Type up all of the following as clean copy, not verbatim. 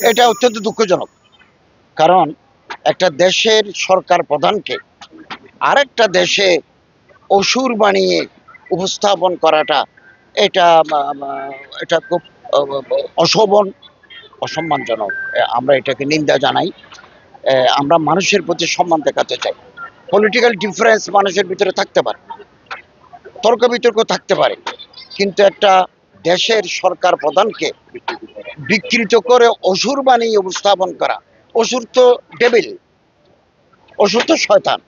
এটা অত্যন্ত দুঃখজনক। কারণ একটা দেশের সরকার প্রধানকে আরেকটা দেশে অসুর বানিয়ে উপস্থাপন করাটা এটা এটা খুব অশোভন, অসম্মানজনক। আমরা এটাকে নিন্দা জানাই। আমরা মানুষের প্রতি সম্মান দেখাতে চাই। পলিটিক্যাল ডিফারেন্স মানুষের ভিতরে থাকতে পারে, তর্ক বিতর্ক থাকতে পারে, কিন্তু একটা দেশের সরকার প্রধানকে বিকৃত করে অসুর বানিয়ে উপস্থাপন করা, অসুর তো ডেভিল, অসুর তো শয়তান,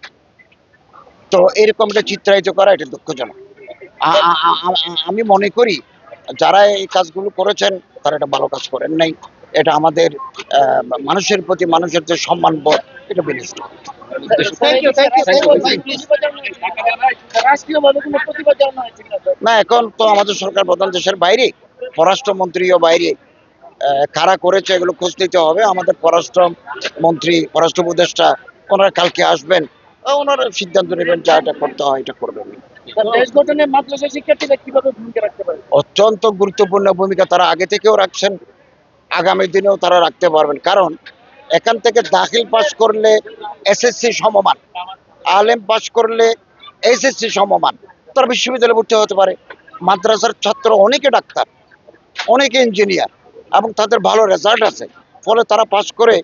তো এরকমটা চিত্রায়িত করা এটা দুঃখজনক। আমি মনে করি যারা এই কাজগুলো করেছেন তারা এটা ভালো কাজ করেন নাই। এটা আমাদের মানুষের প্রতি মানুষের যে সম্মান বোধ এটা বিনষ্ট। না, এখন তো আমাদের সরকার প্রধান দেশের বাইরে, পররাষ্ট্রমন্ত্রীও বাইরে, কারা করেছে এগুলো খোঁজ নিতে হবে। আমাদের পররাষ্ট্রমন্ত্রী, পররাষ্ট্র উপদেষ্টা ওনারা কালকে আসবেন, ওনারা সিদ্ধান্ত নেবেন যা এটা করতে হয় এটা করবেন। অত্যন্ত গুরুত্বপূর্ণ ভূমিকা তারা আগে থেকেও রাখছেন, আগামী দিনেও তারা রাখতে পারবেন। কারণ এখান থেকে দাখিল পাস করলে এসএসসি সমমান, আলেম পাস করলে এসএসসি সমমান, তারা বিশ্ববিদ্যালয়ে ভর্তি হতে পারে। মাদ্রাসার ছাত্র অনেকে ডাক্তার, অনেকে ইঞ্জিনিয়ার, এবং তাদের ভালো রেজাল্ট আছে, ফলে তারা পাস করে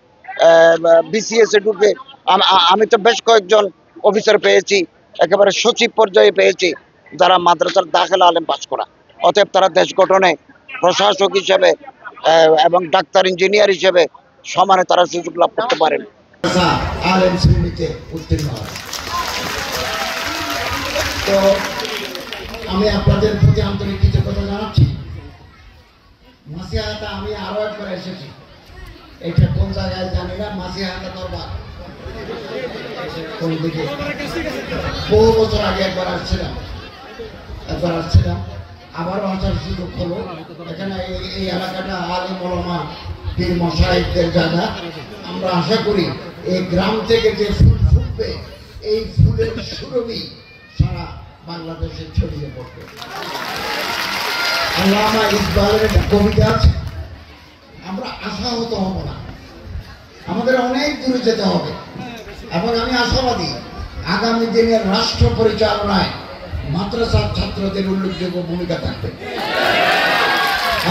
বিসিএস এ ঢুকে। আমি তো বেশ কয়েকজন অফিসার পেয়েছি, একেবারে সচিব পর্যায়ে পেয়েছি, যারা মাদ্রাসার দাখিল আলেম পাস করা। অতএব তারা দেশ গঠনে প্রশাসক হিসেবে এবং ডাক্তার ইঞ্জিনিয়ার হিসেবে সমানে তারা সুযোগ লাভ করতে পারেন। তো আমি আপনাদের প্রতি আন্তরিক কৃতজ্ঞতা জানাচ্ছি। মাসিহাটা আমি আরো একবার এসেছি, এটা কোন জায়গায় জানি না, মাসিহাটা দরবার কোন দিকে, বহু বছর আগে একবার আসছিলাম, আবারও আসার সুযোগ হলো। এখানে এই এলাকাটা আলেম ওলামা পীর মশায়েখদের জায়গা। আমরা আশা করি এই গ্রাম থেকে যে ফুল ফুটবে, এই ফুলের সুরভি সারা বাংলাদেশে ছড়িয়ে পড়বে। আল্লামা ইকবালের একটা কবিতা আছে, আমরা আশাহত হব না, আমাদের অনেক দূরে যেতে হবে। এবং আমি আশাবাদী আগামী দিনের রাষ্ট্র পরিচালনায় মাদ্রাসার ছাত্রদের উল্লেখযোগ্য ভূমিকা থাকবে।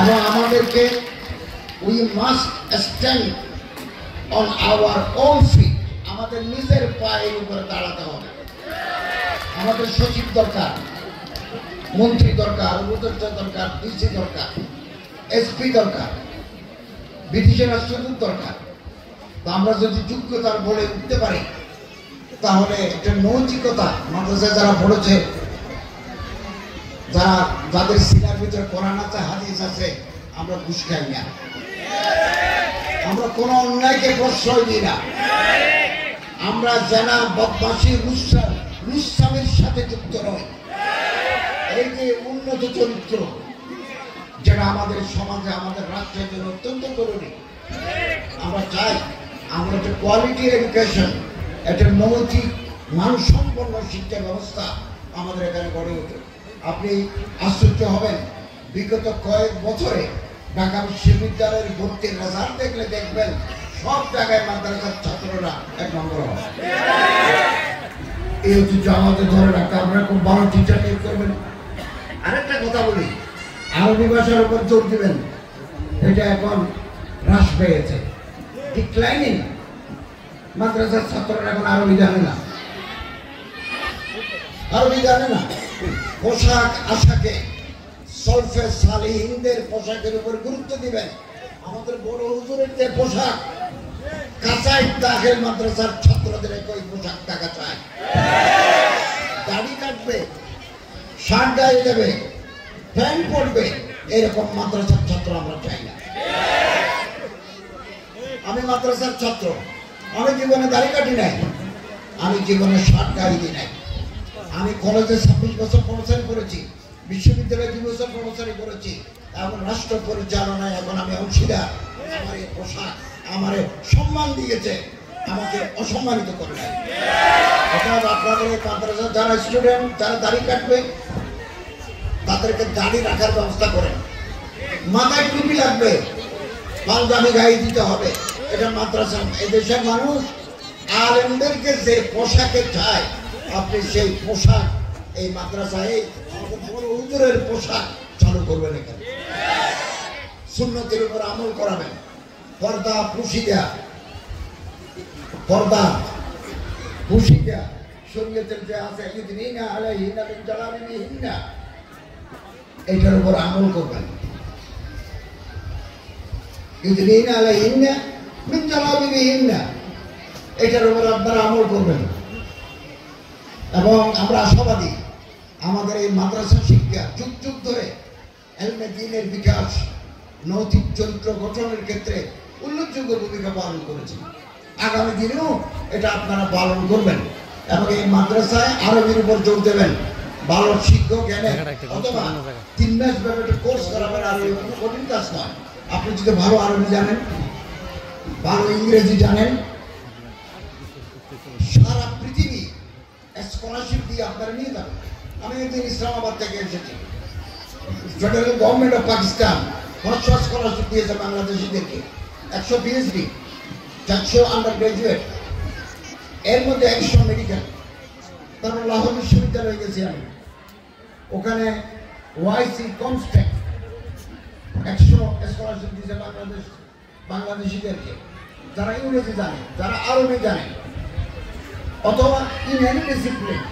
এবং আমাদেরকে we must stand on our own feet, আমাদের নিজের পায়ের উপরে দাঁড়াতে হবে। আমাদের সচিব দরকার, মন্ত্রী দরকার, উপদেষ্টা দরকার, ডিসি দরকার, এসপি দরকার, বিদেশি রাষ্ট্রদূত দরকার। তো আমরা যদি যোগ্যতার বলে উঠতে পারি, তাহলে একটা নৈতিকতা, মাদ্রাসায় যারা পড়েছে, যাদের সিনার ভিতরে কোরআন আছে, হাদিস আছে, আমরা ঘুষ খাই না, আমরা কোন অন্যায়কে প্রশ্রয় দিই না, আমরা জানা বদমাশি রুস্সামের সাথে যুক্ত নয়। এই যে উন্নত চরিত্র, যেটা আমাদের সমাজে, আমাদের রাষ্ট্রের জন্য অত্যন্ত জরুরি। আমরা চাই আমরা একটা কোয়ালিটি এডুকেশন, একটা নৈতিক মানসম্পন্ন শিক্ষা ব্যবস্থা আমাদের এখানে গড়ে ওঠে। আপনি আশ্চর্য হবেন, বিগত কয়েক বছরে ঢাকা বিশ্ববিদ্যালয়ের ভর্তির রেজাল্ট দেখলে দেখবেন সব জায়গায় মাদ্রাসার ছাত্ররা 1 নম্বর হয়। এই ঐতিহ্য আমাদের ধরে রাখতে আপনারা খুব ভালো টিচার নিয়োগ করবেন। আরেকটা কথা বলি, আরবি ভাষার উপর জোর দিবেন, এটা এখন হ্রাস পেয়েছে, ডিক্লাইনিং। মাদ্রাসার ছাত্ররা এখন আরবি জানে না, পোশাক আশাকে সলফে সালিহিনদের পোশাকের উপর গুরুত্ব দিবেন। আমাদের বড় হুজুরের যে পোশাক, কাঁচাই দাখিল মাদ্রাসার ছাত্রদের একই পোশাক দেখা চায়। দাড়ি কাটবে, শার্ট গায়ে দেবে, প্যান্ট পরবে, এরকম মাদ্রাসার ছাত্র আমরা চাই না। আমি মাদ্রাসার ছাত্র, আমি জীবনে দাড়ি কাটি নাই, আমি জীবনে শার্ট গায়ে দিই নাই। আমি কলেজে 26 বছর প্রফেসরি করেছি, বিশ্ববিদ্যালয়ে 2 বছর প্রফেসরি করেছি, এবং রাষ্ট্র পরিচালনায় এখন আমি অংশীদার। আমার এই পোশাক আমার সম্মান দিয়েছে, আমাকে অসম্মানিত করে নাই। অর্থাৎ আপনাদের এই মাদ্রাসার যারা স্টুডেন্ট, যারা দাড়ি কাটবে, তাদেরকে দাড়ি রাখার ব্যবস্থা করেন। মাথায় টুপি লাগবে, পাঞ্জাবি গায়ে দিতে হবে। এটা মাদ্রাসা। এদেশের মানুষ আলেমদেরকে যে পোশাকে চায়, আপনি সেই পোশাক এই মাদ্রাসায় হুজুরের পোশাক চালু করবেন। এখানে সুন্নতের উপর আমল করাবেন। পর্দা পুশিদা, পর্দা পুশিদা শরীয়তের যে আছে ইউদিনা আলাইহিন্না মিন জালাবিবিহিন্না, এটার উপর আমল করবেন। ইউদিনা আলাইহিন্না মিন জালাবিবিহিন্না, এটার উপর আপনারা আমল করবেন। এবং আমরা আশাবাদী আমাদের এই মাদ্রাসা শিক্ষা যুগ যুগ ধরে ইলমে দ্বীনের বিকাশ, নৈতিক চরিত্র গঠনের ক্ষেত্রে উল্লেখযোগ্য ভূমিকা পালন করেছে। আগামী দিনেও এটা আপনারা পালন করবেন এবং এই মাদ্রাসায় আরবির উপর জোর দেবেন। ভালো শিক্ষক এনে অথবা 3 মাস ব্যাপী একটা কোর্স করাবেন। আরবি কোনো কঠিন কাজ নয়। আপনি যদি ভালো আরবি জানেন, ভালো ইংরেজি জানেন, সারা পৃথিবী স্কলারশিপ দিয়ে আপনারা নিয়ে যাবেন। আমি একদিন ইসলামাবাদ থেকে এসেছি, federal government of Pakistan 500 scholarship দিয়েছে বাংলাদেশিদেরকে, 100 পিএইচডি, 400 আন্ডার গ্রাজুয়েট, এর মধ্যে 100 মেডিকেল। তারপর লাহোর বিশ্ববিদ্যালয়ে গেছি আমি, ওখানে ওয়াইসি কনস্ট্যাক্ট 100 স্কলারশিপ দিয়েছে বাংলাদেশিদেরকে, যারা ইংরেজি জানে, যারা আরবি জানে, অথবা in any discipline,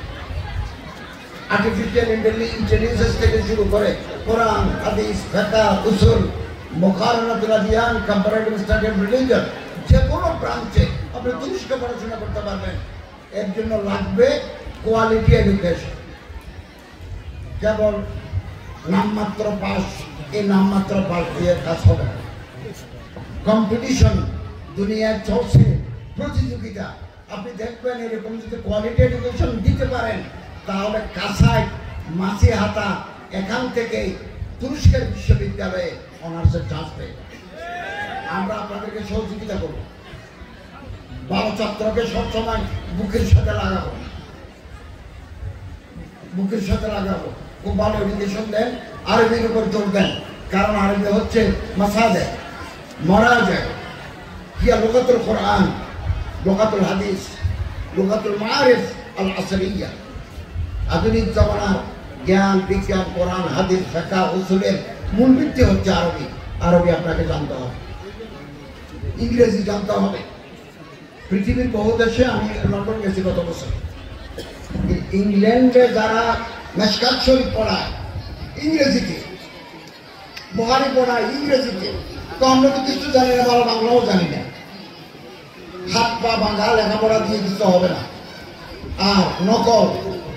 artificial intelligence থেকে শুরু করে কোরআন, হাদিস, ফিকহ, উসুল, মুকারানাতুল আদিয়ান, কম্পারেটিভ স্টাডি অফ রিলিজিয়ন, যে কোনো ব্রাঞ্চে আপনি তুরস্ক পড়াশোনা করতে পারবেন। এর জন্য লাগবে কোয়ালিটি এডুকেশন। কেবল নামমাত্র পাস, এই নামমাত্র পাস দিয়ে কাজ হবে না। কম্পিটিশন দুনিয়ায় চলছে, প্রতিযোগিতা। আপনি দেখবেন এরকম যদি কোয়ালিটি এডুকেশন দিতে পারেন, তাহলে কাসাই, মাসিহাতা এখান থেকে তুরস্কের বিশ্ববিদ্যালয়ে অনার্সের চান্স পেয়ে আমরা আপনাদেরকে সহযোগিতা করব। ভালো ছাত্রকে সবসময় বুকের সাথে লাগাবো, বুকের সাথে লাগাবো। খুব ভালো এডুকেশন দেন, আরবির উপর জোর দেন, কারণ আরবি হচ্ছে মাসাদে মরাজে, হিয়া লুগাতুল কোরআন, লুগাতুল হাদিস, লুগাতুল মাআরিফ আল আসরিয়া। আধুনিক জমানার জ্ঞান, বিজ্ঞান, কোরআন, হাদিস, ফিকহ, উসুলের মূল ভিত্তি হচ্ছে আরবি। আরবি আপনাকে জানতে হবে, ইংরেজি জানতে হবে। পৃথিবীর বহু দেশে, আমি লন্ডন গেছি গত বছর, ইংল্যান্ডে যারা মেশকাত শরীফ পড়ায় ইংরেজিতে, বুখারী পড়ায় ইংরেজিতে, তো আমরা তো কিছু জানি না, ভালো বাংলাও জানি না। হাত পা বাঁধা লেখাপড়া দিয়ে দিতে হবে না। আর নকল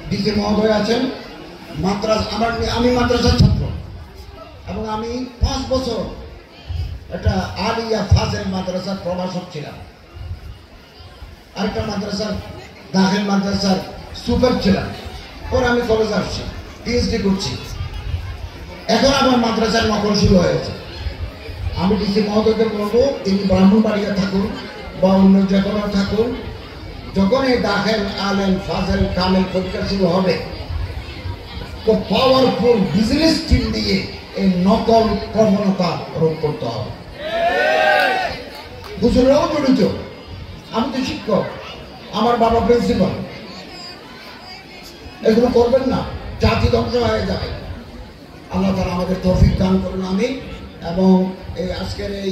ডিসি মহোদয় আছেন, আমি মাদ্রাসার ছাত্র এবং আমি 5 বছর একটা আলিয়া ফাজেল মাদ্রাসার প্রভাষক ছিলাম, আরেকটা মাদ্রাসার দাখিল মাদ্রাসার সুপার ছিলাম। পরে আমি কলেজ আসছি, পিএইচডি করছি। এখন আমার মাদ্রাসার নকল শুরু হয়েছে। আমি ডিসি মহোদয়কে বলবো, তিনি ব্রাহ্মণবাড়িয়া থাকুন বা অন্য যে কোনো থাকুন, যখন এই দাখিল, আলেম, ফাজেল, কামেল পরীক্ষা শুরু হবে, তো পাওয়ারফুল বিজনেস টিম দিয়ে এই নকল প্রবণতা রোধ করতে হবে। হুজুরাও জড়িত, আমি তো শিক্ষক, আমার বাবা প্রিন্সিপাল। এগুলো করবেন না, জাতি ধ্বংস হয়ে যাবে। আল্লাহ তাআলা আমাদের তৌফিক দান করুন, আমিন। এবং এই আজকের এই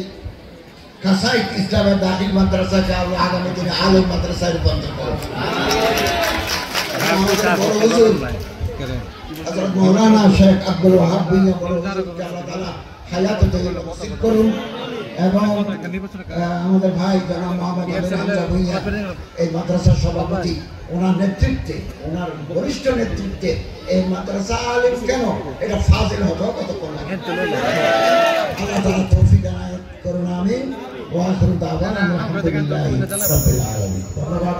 কাসাই ইসলামের দাখিল মাদ্রাসাকে আল্লাহ আগামী দিনে আলেম মাদ্রাসায় রূপান্তর করুন। মৌলানা শেখ আব্দুল ওয়াহাব বিন আল্লাহ তাআলা হায়াতে তৈয়বা নসিব করুন। এবং আমাদের ভাই জনাব মোহাম্মদ হামজা ভুঁইয়া, এই মাদ্রাসার সভাপতি, ওনার নেতৃত্বে, ওনার বরিষ্ঠ নেতৃত্বে এই মাদ্রাসা আলেম কেন, এটা ফাজিল হতো কতক্ষণ লাগে। আল্লাহ তাআলা তৌফিক দান করুন, আমিন। ওয়া আখিরু দাওয়ানা আলহামদুলিল্লাহি রাব্বিল আলামিন। ধন্যবাদ।